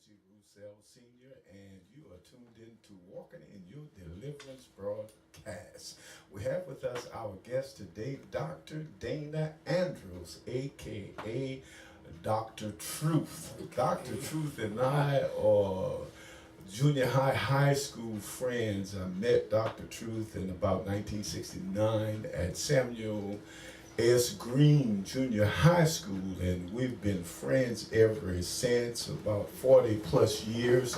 Rousell Sr., and you are tuned in to Walking in Your Deliverance broadcast. We have with us our guest today, Dr. Danna Andrus, aka Dr. Truth. Dr. Truth and I are junior high school friends. I met Dr. Truth in about 1969 at Samuel S. Green Junior High School, and we've been friends ever since, about 40 plus years.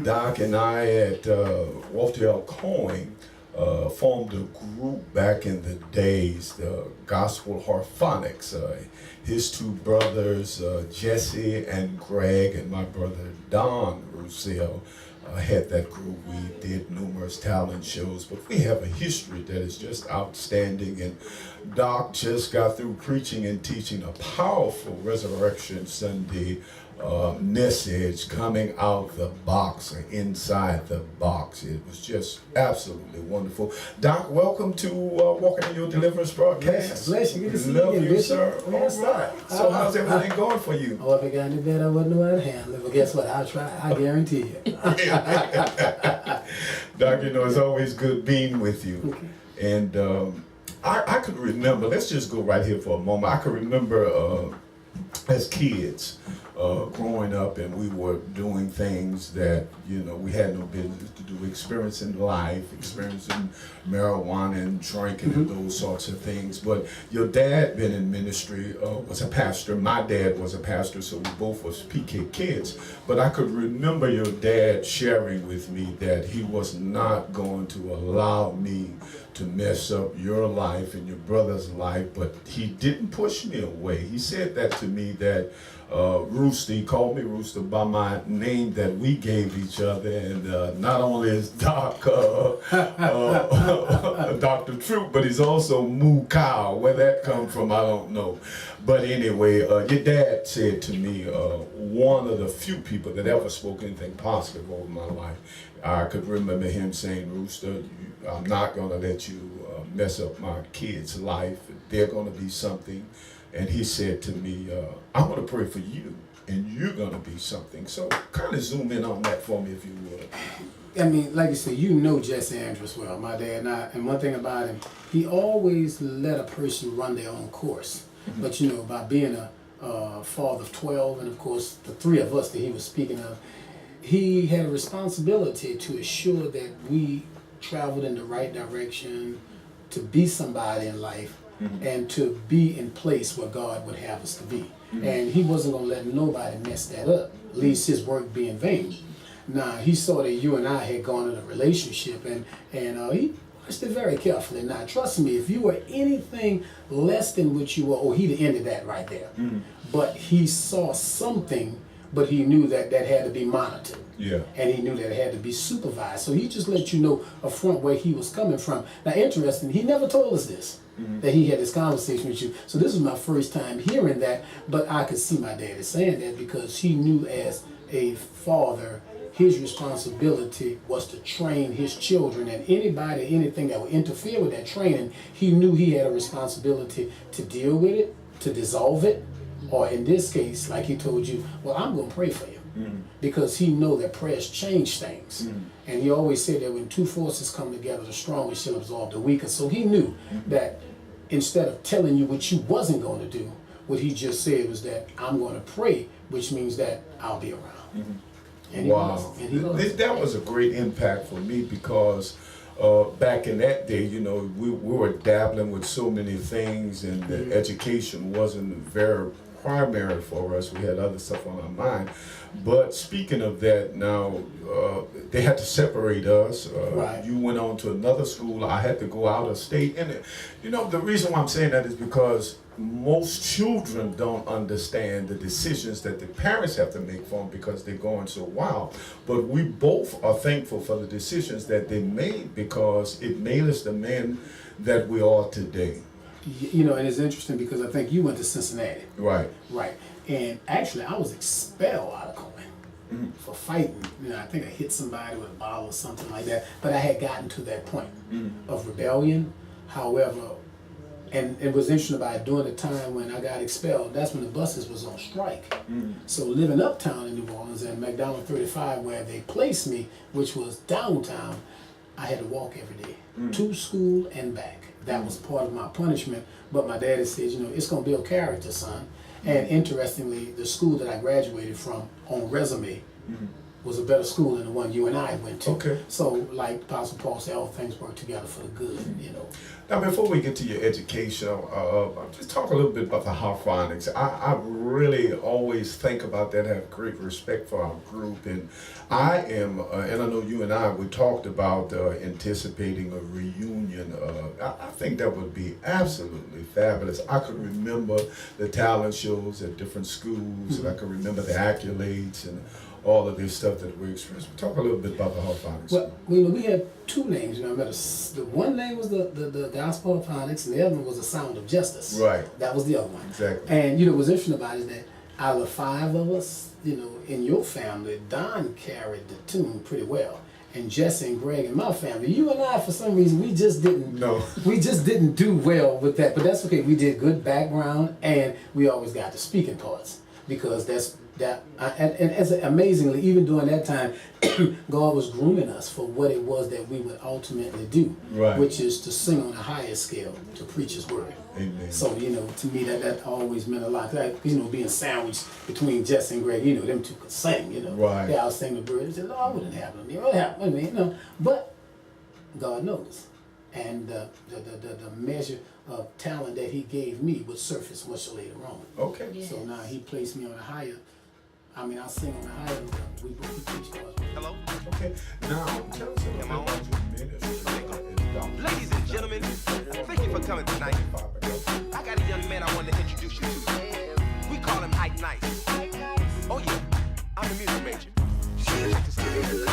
Doc and I at Walter L. Cohen formed a group back in the days, the Gospel Harphonics. His two brothers, Jesse and Greg, and my brother Don Rousell, had that group. We did numerous talent shows, but we have a history that is just outstanding. And Doc just got through preaching and teaching a powerful Resurrection Sunday message coming out the box or inside the box. It was just absolutely wonderful. Doc, welcome to Walking in Your Deliverance broadcast. Bless you. Good to see Love you, you, Bishop. sir. Yes, All right. So how's everything going for you? Oh, if I got any better, I wouldn't know how to handle it. But guess what? I'll try. I guarantee you. Doc, you know, it's always good being with you. Okay. And I could remember, let's just go right here for a moment. I could remember as kids growing up, and we were doing things that, you know, we had no business to do, experiencing life, experiencing marijuana and drinking and those sorts of things. But your dad been in ministry, was a pastor. My dad was a pastor, so we both was PK kids. But I could remember your dad sharing with me that he was not going to allow me to mess up your life and your brother's life, but he didn't push me away. He said that to me, that Rooster, he called me Rooster by my name that we gave each other, and not only is Doc Dr. Troop, but he's also Moo Cow. Where that come from, I don't know. But anyway, your dad said to me, one of the few people that ever spoke anything positive over my life. I could remember him saying, Rooster, I'm not going to let you mess up my kid's life. They're going to be something. And he said to me, I'm going to pray for you, and you're going to be something. So kind of zoom in on that for me, if you would. I mean, like you said, you know Jesse Andrus well, my dad and I. And one thing about him, he always let a person run their own course. But, you know, by being a father of 12, and of course the three of us that he was speaking of, he had a responsibility to assure that we traveled in the right direction, to be somebody in life, and to be in place where God would have us to be. And he wasn't going to let nobody mess that up, least his work be in vain. Now, he saw that you and I had gone in a relationship, and he watched it very carefully. Now, trust me, if you were anything less than what you were, oh, he'd have ended that right there. But he saw something, but he knew that that had to be monitored. Yeah. And he knew that it had to be supervised. So he just let you know up front where he was coming from. Now, interesting, he never told us this, that he had this conversation with you. So this was my first time hearing that, but I could see my daddy saying that because he knew as a father, his responsibility was to train his children, and anybody, anything that would interfere with that training, he knew he had a responsibility to deal with it, to dissolve it, or in this case, like he told you, well, I'm going to pray for you. Because he know that prayers change things. And he always said that when two forces come together, the strongest shall absorb the weaker. So he knew that instead of telling you what you wasn't going to do, what he just said was that I'm going to pray, which means that I'll be around. And Wow. He was. That was a great impact for me because back in that day, you know, we were dabbling with so many things, and the education wasn't very primary for us. We had other stuff on our mind. But speaking of that, now they had to separate us. Right. You went on to another school. I had to go out of state. And you know, the reason why I'm saying that is because most children don't understand the decisions that the parents have to make for them because they're going so wild. But we both are thankful for the decisions that they made because it made us the men that we are today. You know, and it's interesting because I think you went to Cincinnati. Right. Right. And actually, I was expelled out of Cohen for fighting. You know, I think I hit somebody with a bottle or something like that. But I had gotten to that point of rebellion. However, And it was interesting about it, during the time when I got expelled, that's when the buses was on strike. So living uptown in New Orleans and McDonald 35, where they placed me, which was downtown, I had to walk every day to school and back. That was part of my punishment. But my daddy said, you know, it's going to build character, son. And interestingly, the school that I graduated from on resume was a better school than the one you and I went to. Okay. So, like Apostle Paul said, all things work together for the good, you know. Now, before we get to your education, just talk a little bit about the harmonics. I really always think about that, have great respect for our group. And I am, and I know you and we talked about anticipating a reunion. I think that would be absolutely fabulous. I could remember the talent shows at different schools, and I could remember the accolades and all of this stuff that we experienced. Talk a little bit about the harmonics. Well, you know, we had two names. You know, the one name was the Gospel Harmonics, and the other one was the Sound of Justice. Right. That was the other one. Exactly. And you know, what's interesting about it is that out of the five of us, you know, in your family, Don carried the tune pretty well. And Jesse and Greg in my family, you and I, for some reason, we just didn't do well with that. But that's okay. We did good background, and we always got the speaking parts, because and as amazingly, even during that time, God was grooming us for what it was that we would ultimately do, which is to sing on a higher scale, to preach His word. Amen. So, you know, to me, that always meant a lot. That, you know, being sandwiched between Jess and Greg, you know, them two could sing, you know. Right. Yeah, I was singing the bird. He said, "No, I wouldn't have them. You know, I mean, you know." But God knows, and the measure of talent that He gave me would surface much later on. Okay. Yes. So now He placed me on a higher. I mean, I sing on a higher level. We preach God's word. Hello? Okay. Now, tell us a little bit about your ministry. Ladies and gentlemen, thank you for coming tonight. I got a young man I want to introduce you to. We call him Ike Nice. Oh yeah, I'm a music major. Check this out.